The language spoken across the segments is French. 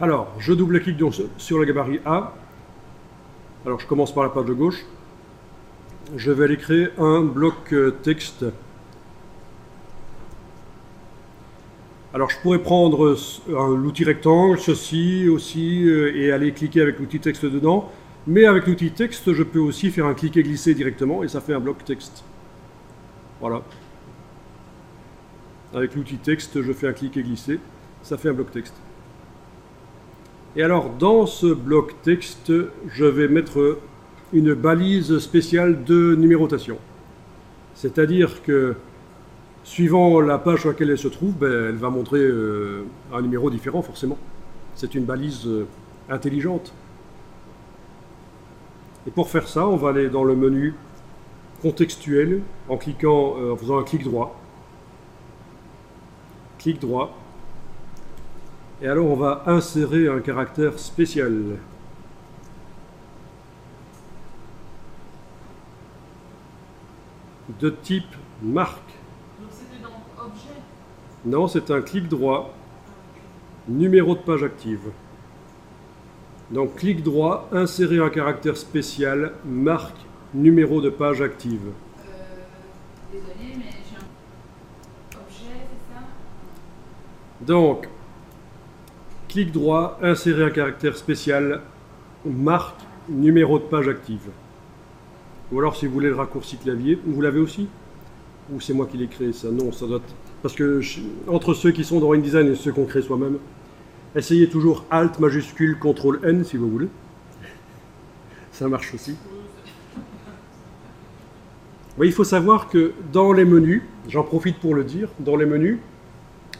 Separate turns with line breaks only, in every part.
Alors, je double-clique donc sur le gabarit A. Alors, je commence par la page de gauche. Je vais aller créer un bloc texte. Alors, je pourrais prendre l'outil rectangle, ceci aussi, et aller cliquer avec l'outil texte dedans. Mais avec l'outil texte, je peux aussi faire un cliquer-glisser directement et ça fait un bloc texte. Voilà. Avec l'outil texte, je fais un cliquer-glisser, ça fait un bloc texte. Et alors, dans ce bloc texte, je vais mettre une balise spéciale de numérotation. C'est-à-dire que, suivant la page sur laquelle elle se trouve, elle va montrer un numéro différent, forcément. C'est une balise intelligente. Et pour faire ça, on va aller dans le menu contextuel en cliquant, en faisant un clic droit. Clic droit. Et alors on va insérer un caractère spécial. De type marque.
Donc c'était dans objet?
Non, c'est un clic droit. Numéro de page active. Donc clic droit, insérer un caractère spécial, marque, numéro de page active.
Désolé, mais j'ai un objet, c'est ça?
Donc, clic droit, insérer un caractère spécial, marque, numéro de page active. Ou alors si vous voulez le raccourci clavier, vous l'avez aussi? Ou c'est moi qui l'ai créé ça? Non, ça doit être... Parce que entre ceux qui sont dans InDesign et ceux qu'on crée soi-même, essayez toujours Alt majuscule CTRL N si vous voulez. Ça marche aussi. Oui, il faut savoir que dans les menus, j'en profite pour le dire, dans les menus,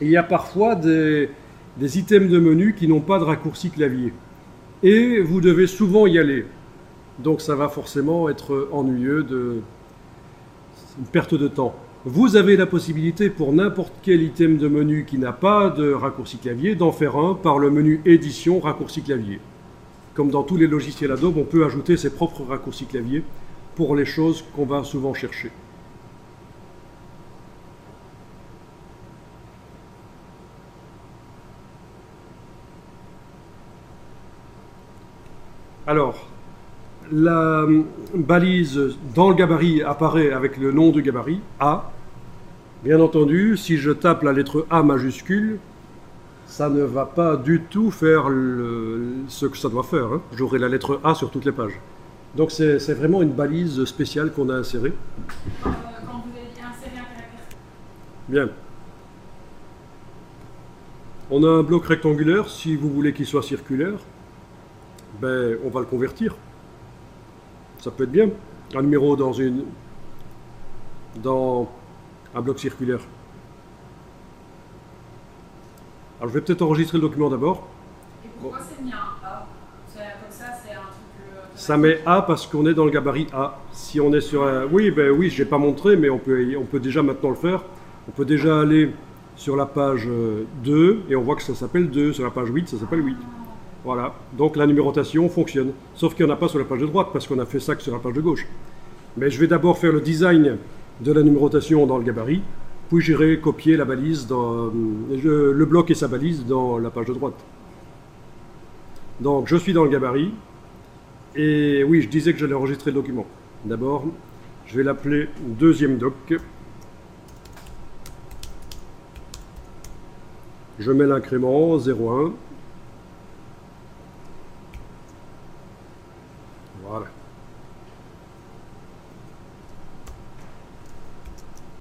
il y a parfois des items de menu qui n'ont pas de raccourci clavier. Et vous devez souvent y aller. Donc ça va forcément être ennuyeux, une perte de temps. Vous avez la possibilité pour n'importe quel item de menu qui n'a pas de raccourci clavier d'en faire un par le menu édition raccourci clavier. Comme dans tous les logiciels Adobe, on peut ajouter ses propres raccourcis clavier pour les choses qu'on va souvent chercher. Alors, la balise dans le gabarit apparaît avec le nom du gabarit, A. Bien entendu, si je tape la lettre A majuscule, ça ne va pas du tout faire ce que ça doit faire. Hein. J'aurai la lettre A sur toutes les pages. Donc c'est vraiment une balise spéciale qu'on a insérée.
Quand vous avez dit insérer un caractère.
Bien. On a un bloc rectangulaire. Si vous voulez qu'il soit circulaire, on va le convertir. Ça peut être bien. Un numéro dans un bloc circulaire. Alors je vais peut-être enregistrer le document d'abord.
Et pourquoi c'est mis un A? Comme ça, c'est un truc...
Ça met A parce qu'on est dans le gabarit A. Si on est sur un... Oui, oui, je n'ai pas montré, mais on peut déjà maintenant le faire. On peut déjà aller sur la page 2 et on voit que ça s'appelle 2. Sur la page 8, ça s'appelle 8. Voilà. Donc la numérotation fonctionne. Sauf qu'il n'y en a pas sur la page de droite parce qu'on a fait ça que sur la page de gauche. Mais je vais d'abord faire le design de la numérotation dans le gabarit. Puis j'irai copier la balise, le bloc et sa balise dans la page de droite. Donc je suis dans le gabarit. Et oui, je disais que j'allais enregistrer le document. D'abord, je vais l'appeler deuxième doc. Je mets l'incrément 0,1. Voilà.